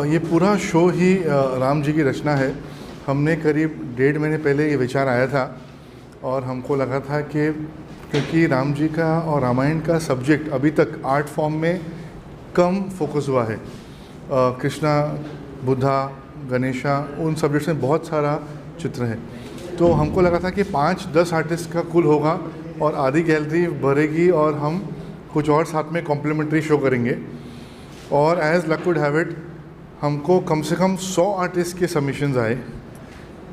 ये पूरा शो ही राम जी की रचना है। हमने करीब 1.5 महीने पहले ये विचार आया था और हमको लगा था कि क्योंकि राम जी का और रामायण का सब्जेक्ट अभी तक आर्ट फॉर्म में कम फोकस हुआ है। कृष्णा, बुद्धा, गणेशा, उन सब्जेक्ट्स में बहुत सारा चित्र है। तो हमको लगा था कि 5-10 आर्टिस्ट का कुल होगा और आधी गैलरी भरेगी और हम कुछ और साथ में कॉम्प्लीमेंट्री शो करेंगे। और as luck would have it, हमको कम से कम 100 आर्टिस्ट के सबमिशंस आए।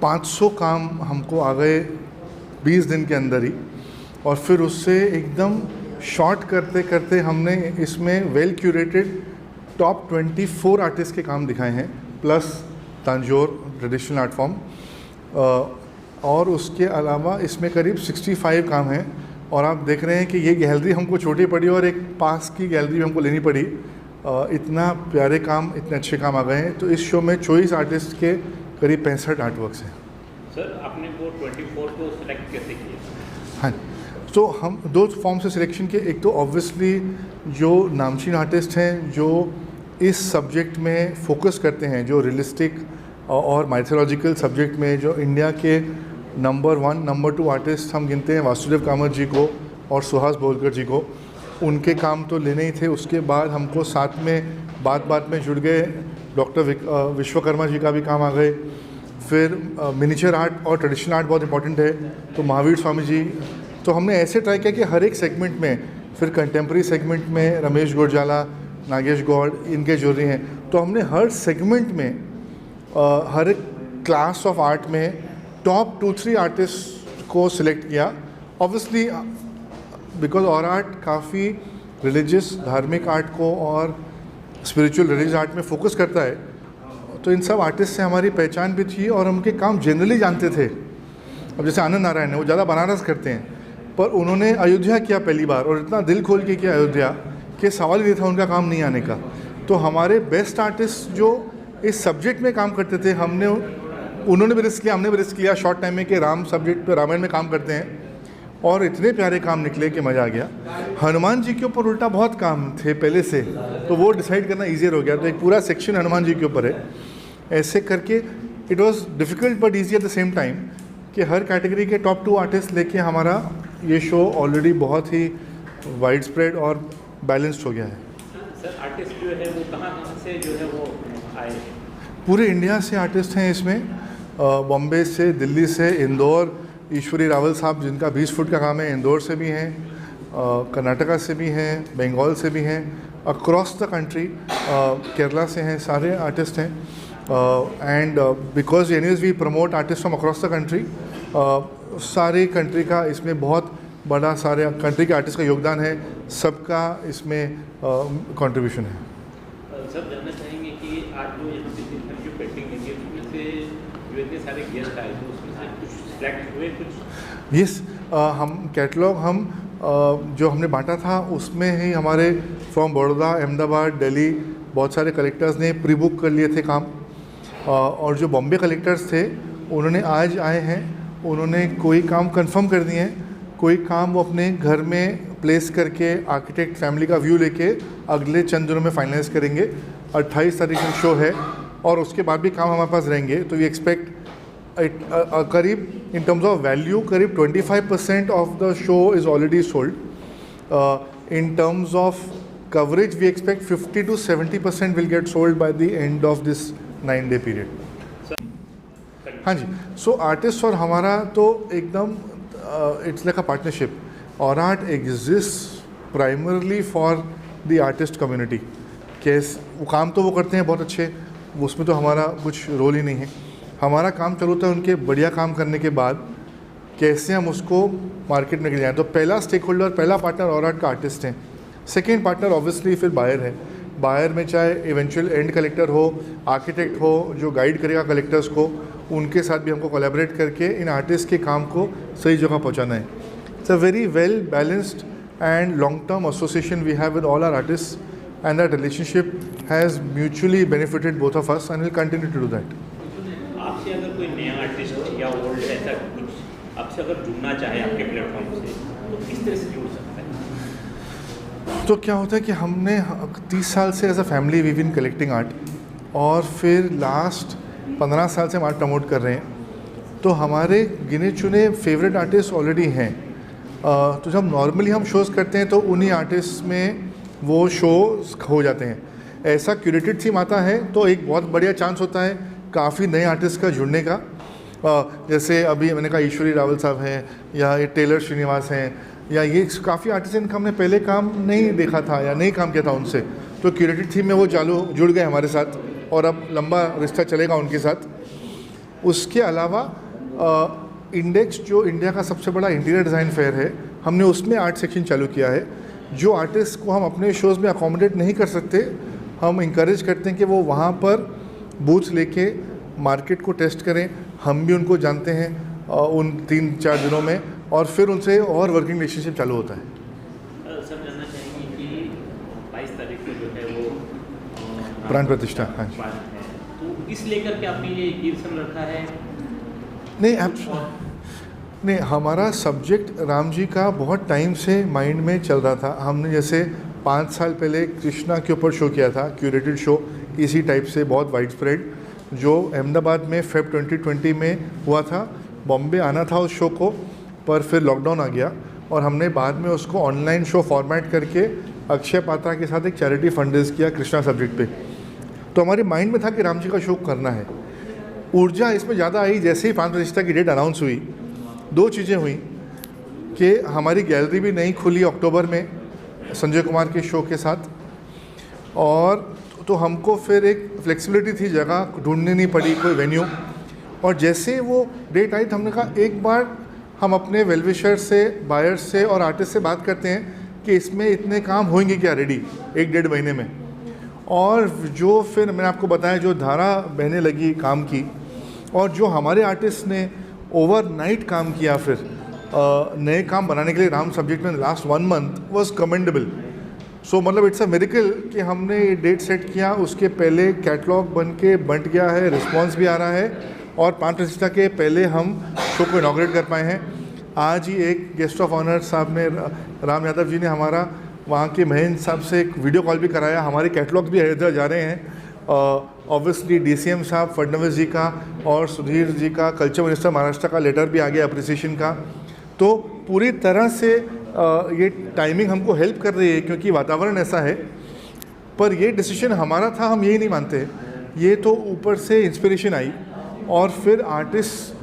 500 काम हमको आ गए 20 दिन के अंदर ही। और फिर उससे एकदम शॉर्ट करते करते हमने इसमें वेल क्यूरेटेड टॉप 24 आर्टिस्ट के काम दिखाए हैं, plus Tanjore traditional art form. और उसके अलावा इसमें करीब 65 काम हैं। और आप देख रहे हैं कि ये गैलरी हमको छोटी पड़ी और एक पास की गैलरी हमको लेनी पड़ी। इतना प्यारे काम, इतने अच्छे काम आ गए हैं। तो इस शो में 24 आर्टिस्ट के करीब 65 आर्टवर्क्स हैं। सर, आपने वो 24 को सिलेक्ट कैसे किया? हाँ, तो हम 2 फॉर्म से सिलेक्शन किए। एक तो ऑब्वियसली जो नामचीन आर्टिस्ट हैं जो इस सब्जेक्ट में फोकस करते हैं, जो रियलिस्टिक और माइथोलॉजिकल सब्जेक्ट में जो इंडिया के नंबर 1, नंबर 2 आर्टिस्ट हम गिनते हैं, वासुदेव कामत जी को और सुहास बोलकर जी को। उनके काम तो लेने ही थे। उसके बाद हमको साथ में बात में जुड़ गए डॉक्टर विश्वकर्मा जी का भी काम आ गए। फिर मिनिचर आर्ट और ट्रेडिशनल आर्ट बहुत इंपॉर्टेंट है, तो महावीर स्वामी जी। तो हमने ऐसे ट्राई किया कि हर एक सेगमेंट में, फिर कंटेम्प्रेरी सेगमेंट में रमेश गुरजाला, नागेश गौड़, इनके जो रही हैं। तो हमने हर सेगमेंट में हर एक क्लास ऑफ आर्ट में टॉप 2-3 आर्टिस्ट को सिलेक्ट किया। ऑब्वियसली बिकॉज और आर्ट काफ़ी रिलीजियस, धार्मिक आर्ट को और स्पिरिचुअल रिलीजियस आर्ट में फोकस करता है। तो इन सब आर्टिस्ट से हमारी पहचान भी थी और उनके काम जनरली जानते थे। अब जैसे आनंद नारायण है, वो ज़्यादा बनारस करते हैं, पर उन्होंने अयोध्या किया पहली बार और इतना दिल खोल के किया अयोध्या कि सवाल ही नहीं था उनका काम नहीं आने का। तो हमारे बेस्ट आर्टिस्ट जो इस सब्जेक्ट में काम करते थे, उन्होंने भी रिस्क लिया, हमने भी रिस्क लिया शॉर्ट टाइम में कि राम सब्जेक्ट पे रामायण में काम करते हैं। और इतने प्यारे काम निकले कि मज़ा आ गया। हनुमान जी के ऊपर उल्टा बहुत काम थे पहले से, तो वो डिसाइड करना ईजियर हो गया। तो एक पूरा सेक्शन हनुमान जी के ऊपर है। ऐसे करके it was difficult but easy at the same time कि हर कैटेगरी के टॉप 2 आर्टिस्ट लेके हमारा ये शो ऑलरेडी बहुत ही वाइड स्प्रेड और बैलेंस्ड हो गया है। सर, आर्टिस्ट जो है वो कहाँ से जो है वो आए? पूरे इंडिया से आर्टिस्ट हैं इसमें। बॉम्बे से, दिल्ली से, इंदौर, ईश्वरी रावल साहब जिनका 20 फुट का काम है, इंदौर से भी हैं, कर्नाटका से भी हैं, बंगाल से भी हैं, अक्रॉस द कंट्री, केरला से हैं, सारे आर्टिस्ट हैं। And because anyways we promote artist from across the country, सारे कंट्री का इसमें बहुत बड़ा, सारे कंट्री के आर्टिस्ट का योगदान है, सबका इसमें कंट्रीब्यूशन है। सब जानना चाहेंगे कि आज जो यहाँ पे जो पेंटिंग है उसमें से जो इतने सारे गेस्ट आए तो उसमें से कुछ सिलेक्ट हुए कुछ? यस, हम कैटलॉग जो हमने बांटा था उसमें ही हमारे फ्रॉम बड़ौदा, अहमदाबाद, दिल्ली बहुत सारे कलेक्टर्स ने प्री बुक कर लिए थे काम। और जो बॉम्बे कलेक्टर्स थे उन्होंने आज आए हैं, उन्होंने कोई काम कंफर्म कर दिए हैं, कोई काम वो अपने घर में प्लेस करके आर्किटेक्ट फैमिली का व्यू लेके अगले चंद दिनों में फाइनलाइज करेंगे। 28 तारीख को शो है और उसके बाद भी काम हमारे पास रहेंगे। तो वी एक्सपेक्ट करीब इन टर्म्स ऑफ वैल्यू करीब 25% of the show is already sold. In terms of coverage, we expect 50 to 70% will get sold by the end of this 9-day period. हाँ जी, सो आर्टिस्ट और हमारा तो एकदम इट्स लाइक अ पार्टनरशिप. और art exist primarily for the artist community. कैसे वो काम तो वो करते हैं बहुत अच्छे, उसमें तो हमारा कुछ रोल ही नहीं है. हमारा काम चालू होता है उनके बढ़िया काम करने के बाद कैसे हम उसको मार्केट में ले जाएँ. तो पहला स्टेक होल्डर, पहला पार्टनर और आर्ट का आर्टिस्ट हैं. सेकेंड पार्टनर ऑब्वियसली फिर बायर है. बायर में चाहे इवेंचुअल एंड कलेक्टर हो, आर्किटेक्ट हो जो गाइड करेगा कलेक्टर्स को, उनके साथ भी हमको कोलैबोरेट करके इन आर्टिस्ट के काम को सही जगह पहुंचाना है. It's a very well balanced and long term association we have with all our artist, and that relationship has mutually benefited both of us and will continue to do that. आपसे अगर कोई नया आर्टिस्ट या old ऐसा कुछ आपसे अगर जुड़ना चाहे आपके प्लेटफॉर्म से, तो किस तरह से जुड़ सकता है? तो क्या होता है कि हमने 30 साल से as a family we been collecting art, और फिर लास्ट 15 साल से हम आर्ट प्रमोट कर रहे हैं. तो हमारे गिने चुने फेवरेट आर्टिस्ट ऑलरेडी हैं. तो जब नॉर्मली हम शोज़ करते हैं तो उन्हीं आर्टिस्ट में वो शोज़ हो जाते हैं. ऐसा क्यूरेटेड थीम आता है तो एक बहुत बढ़िया चांस होता है काफ़ी नए आर्टिस्ट का जुड़ने का. जैसे अभी मैंने कहा ईश्वरी रावल साहब हैं, या ये टेलर श्रीनिवास हैं, या ये काफ़ी आर्टिस्ट हैं इनका हमने पहले काम नहीं देखा था या नहीं काम किया था उनसे. तो क्यूरेटेड थीम में वो जुड़ गए हमारे साथ, और अब लंबा रिश्ता चलेगा उनके साथ. उसके अलावा इंडेक्स जो इंडिया का सबसे बड़ा इंटीरियर डिज़ाइन फेयर है, हमने उसमें आर्ट सेक्शन चालू किया है. जो आर्टिस्ट को हम अपने शोज़ में अकोमोडेट नहीं कर सकते, हम इंकरेज करते हैं कि वो वहाँ पर बूथ्स लेके मार्केट को टेस्ट करें. हम भी उनको जानते हैं उन 3-4 दिनों में, और फिर उनसे और वर्किंग रिलेशनशिप चालू होता है. सर जानना चाहेंगे कि 22 तारीख को जो है वो प्राण प्रतिष्ठा. हाँ जी. तो इस लेकर के आपने ये गिरसन रखा है? नहीं, हमारा सब्जेक्ट राम जी का बहुत टाइम से माइंड में चल रहा था. हमने जैसे 5 साल पहले कृष्णा के ऊपर शो किया था, क्यूरेटेड शो इसी टाइप से बहुत वाइड स्प्रेड, जो अहमदाबाद में फेब 2020 में हुआ था. बॉम्बे आना था उस शो को, पर फिर लॉकडाउन आ गया, और हमने बाद में उसको ऑनलाइन शो फॉर्मेट करके अक्षय पात्रा के साथ एक चैरिटी फंड रेज किया कृष्णा सब्जेक्ट पे. तो हमारे माइंड में था कि राम जी का शो करना है. ऊर्जा इसमें ज़्यादा आई जैसे ही प्राण प्रतिष्ठा की डेट अनाउंस हुई. 2 चीज़ें हुई कि हमारी गैलरी भी नहीं खुली अक्टूबर में संजय कुमार के शो के साथ, और तो हमको फिर एक फ्लेक्सिबिलिटी थी, जगह ढूंढनी नहीं पड़ी कोई वेन्यू. और जैसे वो डेट आई तो हमने कहा एक बार हम अपने वेलविशर से, बायर्स से और आर्टिस्ट से बात करते हैं कि इसमें इतने काम होंगे क्या रेडी 1-1.5 महीने में. और जो फिर मैंने आपको बताया जो धारा बहने लगी काम की, और जो हमारे आर्टिस्ट ने ओवरनाइट काम किया फिर नए काम बनाने के लिए राम सब्जेक्ट में लास्ट 1 मंथ वाज कमेंडेबल. सो मतलब इट्स अ मिरेकल कि हमने ये डेट सेट किया, उसके पहले कैटलॉग बन के बंट गया है, रिस्पांस भी आ रहा है, और प्राण प्रतिष्ठा के पहले हम शो को इनॉग्रेट कर पाए हैं. आज ही एक गेस्ट ऑफ ऑनर साहब ने, राम यादव जी ने हमारा वहाँ के महेंद्र साहब से एक वीडियो कॉल भी कराया. हमारे कैटलॉग भी अयोध्या जा रहे हैं. ऑब्वियसली DCM साहब फडणवीस जी का और सुधीर जी का, कल्चर मिनिस्टर महाराष्ट्र का लेटर भी आ गया अप्रिसिएशन का. तो पूरी तरह से ये टाइमिंग हमको हेल्प कर रही है क्योंकि वातावरण ऐसा है. पर ये डिसीजन हमारा था, हम यही नहीं मानते. ये तो ऊपर से इंस्पिरेशन आई, और फिर आर्टिस्ट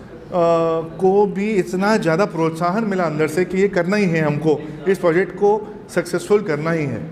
को भी इतना ज़्यादा प्रोत्साहन मिला अंदर से कि ये करना ही है, हमको इस प्रोजेक्ट को सक्सेसफुल करना ही है.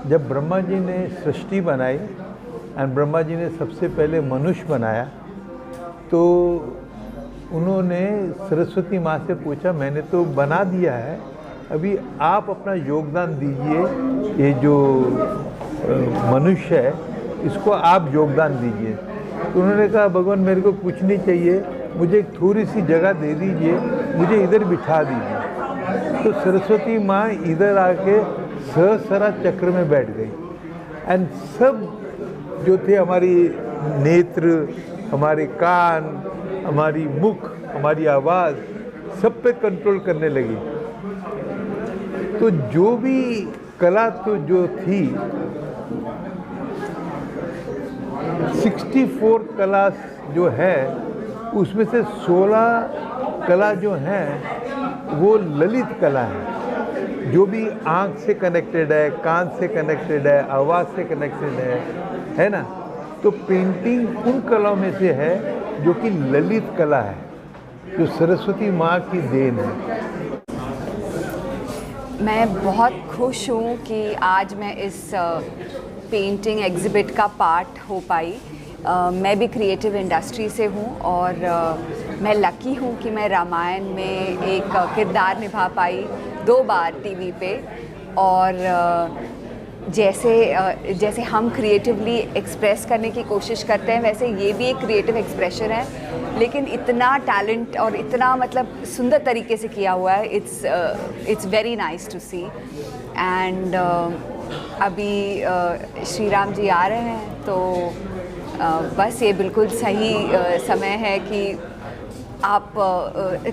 जब ब्रह्मा जी ने सृष्टि बनाई एंड ब्रह्मा जी ने सबसे पहले मनुष्य बनाया, तो उन्होंने सरस्वती माँ से पूछा, मैंने तो बना दिया है, अभी आप अपना योगदान दीजिए, ये जो मनुष्य है इसको आप योगदान दीजिए। तो उन्होंने कहा, भगवान मेरे को कुछ नहीं चाहिए, मुझे एक थोड़ी सी जगह दे दीजिए, मुझे इधर बिठा दीजिए। तो सरस्वती माँ इधर आके सहस्रा चक्र में बैठ गई एंड सब जो थे, हमारी नेत्र, हमारे कान, हमारी मुख, हमारी आवाज़, सब पे कंट्रोल करने लगी। तो जो भी कला तो जो थी, 64 कला जो है, उसमें से 16 कला जो हैं वो ललित कला है, जो भी आँख से कनेक्टेड है, कान से कनेक्टेड है, आवाज़ से कनेक्टेड है ना। तो पेंटिंग उन कलाओं में से है जो कि ललित कला है, जो सरस्वती माँ की देन है। मैं बहुत खुश हूँ कि आज मैं इस पेंटिंग एग्ज़िबिट का पार्ट हो पाई। मैं भी क्रिएटिव इंडस्ट्री से हूँ और मैं लकी हूँ कि मैं रामायण में एक किरदार निभा पाई 2 बार टीवी पे। और जैसे हम क्रिएटिवली एक्सप्रेस करने की कोशिश करते हैं, वैसे ये भी एक क्रिएटिव एक्सप्रेशन है, लेकिन इतना टैलेंट और इतना मतलब सुंदर तरीके से किया हुआ है। It's very nice to see. And अभी श्री राम जी आ रहे हैं, तो बस ये बिल्कुल सही समय है कि आप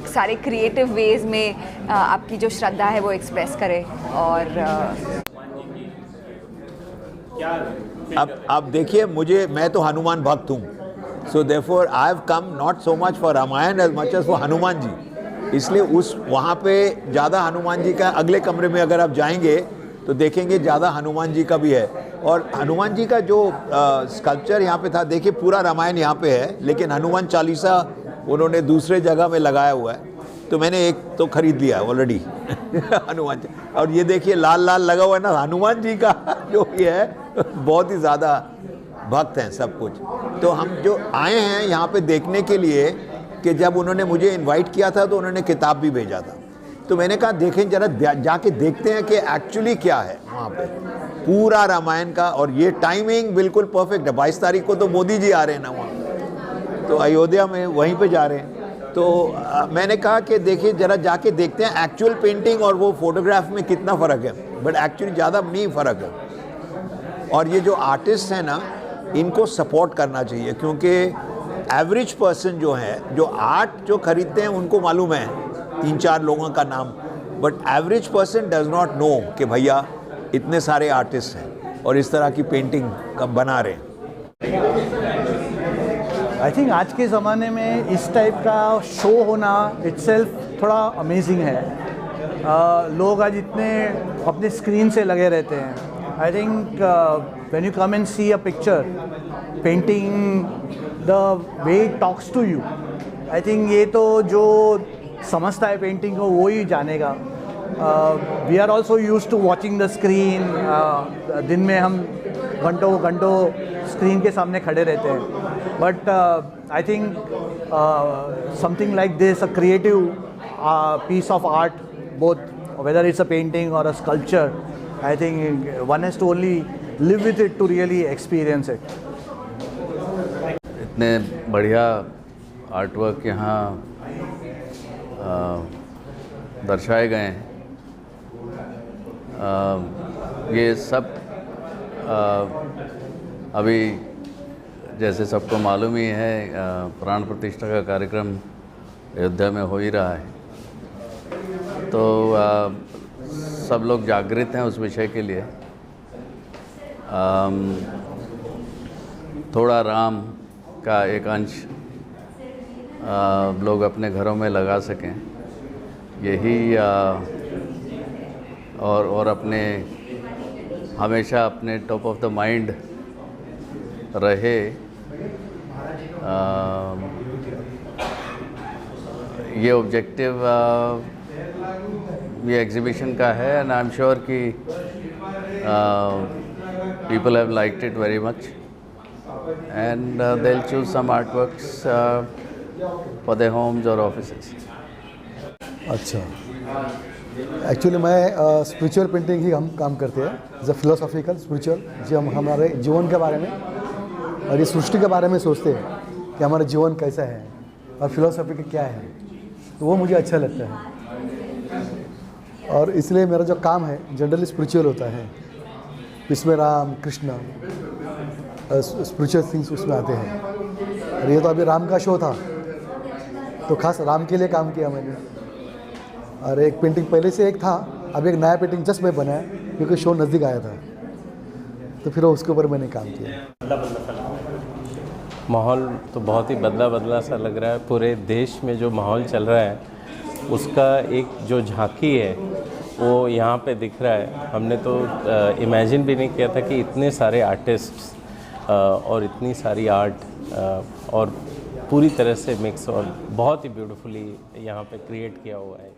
सारे क्रिएटिव वेज में आपकी जो श्रद्धा है वो एक्सप्रेस करें। और अब देखिए, मैं तो हनुमान भक्त हूँ, so therefore I have come not so much for Ramayana as much as for Hanuman ji. इसलिए वहाँ पे ज़्यादा हनुमान जी का, अगले कमरे में अगर आप जाएंगे तो देखेंगे ज़्यादा हनुमान जी का भी है। और हनुमान जी का जो स्कल्पचर यहाँ पे था, देखिए पूरा रामायण यहाँ पे है, लेकिन हनुमान चालीसा उन्होंने दूसरे जगह में लगाया हुआ है, तो मैंने एक तो खरीद लिया ऑलरेडी हनुमान जी। और ये देखिए लाल लाल लगा हुआ है ना, हनुमान जी का जो भी है बहुत ही ज़्यादा भक्त हैं सब कुछ। तो हम जो आए हैं यहाँ पे देखने के लिए, कि जब उन्होंने मुझे इनवाइट किया था तो उन्होंने किताब भी भेजा था, तो मैंने कहा देखें जरा जाके देखते हैं कि एक्चुअली क्या है वहाँ पे पूरा रामायण का। और ये टाइमिंग बिल्कुल परफेक्ट है, 22 तारीख को तो मोदी जी आ रहे हैं ना वहाँ, तो अयोध्या में वहीं पे जा रहे हैं। तो मैंने कहा कि देखिए जरा जाके देखते हैं एक्चुअल पेंटिंग और वो फोटोग्राफ में कितना फ़र्क है, बट एक्चुअली ज़्यादा नहीं फ़र्क है। और ये जो आर्टिस्ट हैं ना, इनको सपोर्ट करना चाहिए, क्योंकि एवरेज पर्सन जो है, जो आर्ट जो खरीदते हैं उनको मालूम है 3-4 लोगों का नाम, but average person does not know कि भैया इतने सारे आर्टिस्ट हैं और इस तरह की पेंटिंग कब बना रहे हैं। आई थिंक आज के ज़माने में इस टाइप का शो होना इटसेल्फ थोड़ा अमेजिंग है। लोग आज इतने अपने स्क्रीन से लगे रहते हैं। I think when you come and see a picture painting, the way it talks to you, I think ये तो जो समझता है पेंटिंग को वो ही जानेगा। We are also use to watching the screen. दिन में हम घंटों घंटों स्क्रीन के सामने खड़े रहते हैं, but I think something like this, a creative piece of art, both whether it's a painting or a sculpture, I think one has to only live with it to really experience it. इतने बढ़िया artwork यहाँ दर्शाए गए हैं। ये सब अभी जैसे सबको मालूम ही है, प्राण प्रतिष्ठा का कार्यक्रम अयोध्या में हो ही रहा है, तो सब लोग जागृत हैं उस विषय के लिए। थोड़ा राम का एक अंश लोग अपने घरों में लगा सकें, यही और अपने हमेशा अपने टॉप ऑफ द माइंड रहे। ये ऑब्जेक्टिव ये एग्जीबिशन का है, एंड आई एम श्योर कि people have liked it very much, and they will choose some artworks for their homes और ऑफिसेस। अच्छा, एक्चुअली मैं स्पिरिचुअल पेंटिंग ही हम काम करते हैं, एज अ फिलोसॉफिकल स्पिरिचुअल, जो हम हमारे जीवन के बारे में और ये सृष्टि के बारे में सोचते हैं कि हमारा जीवन कैसा है और फिलोसॉफी का क्या है, तो वो मुझे अच्छा लगता है। और इसलिए मेरा जो काम है जनरली स्पिरिचुअल होता है, इसमें राम कृष्ण स्पिरिचुअल थिंग्स उसमें आते हैं। और ये तो अभी राम का शो था, तो खास राम के लिए काम किया मैंने। और एक पेंटिंग पहले से एक था, अभी एक नया पेंटिंग जस्ट मैं बनाया क्योंकि शो नज़दीक आया था, तो फिर उसके ऊपर मैंने काम किया। माहौल तो बहुत ही बदला सा लग रहा है। पूरे देश में जो माहौल चल रहा है उसका एक जो झांकी है वो यहाँ पे दिख रहा है। हमने तो इमेजिन भी नहीं किया था कि इतने सारे आर्टिस्ट्स और इतनी सारी आर्ट और पूरी तरह से मिक्स और बहुत ही ब्यूटीफुली यहाँ पे क्रिएट किया हुआ है।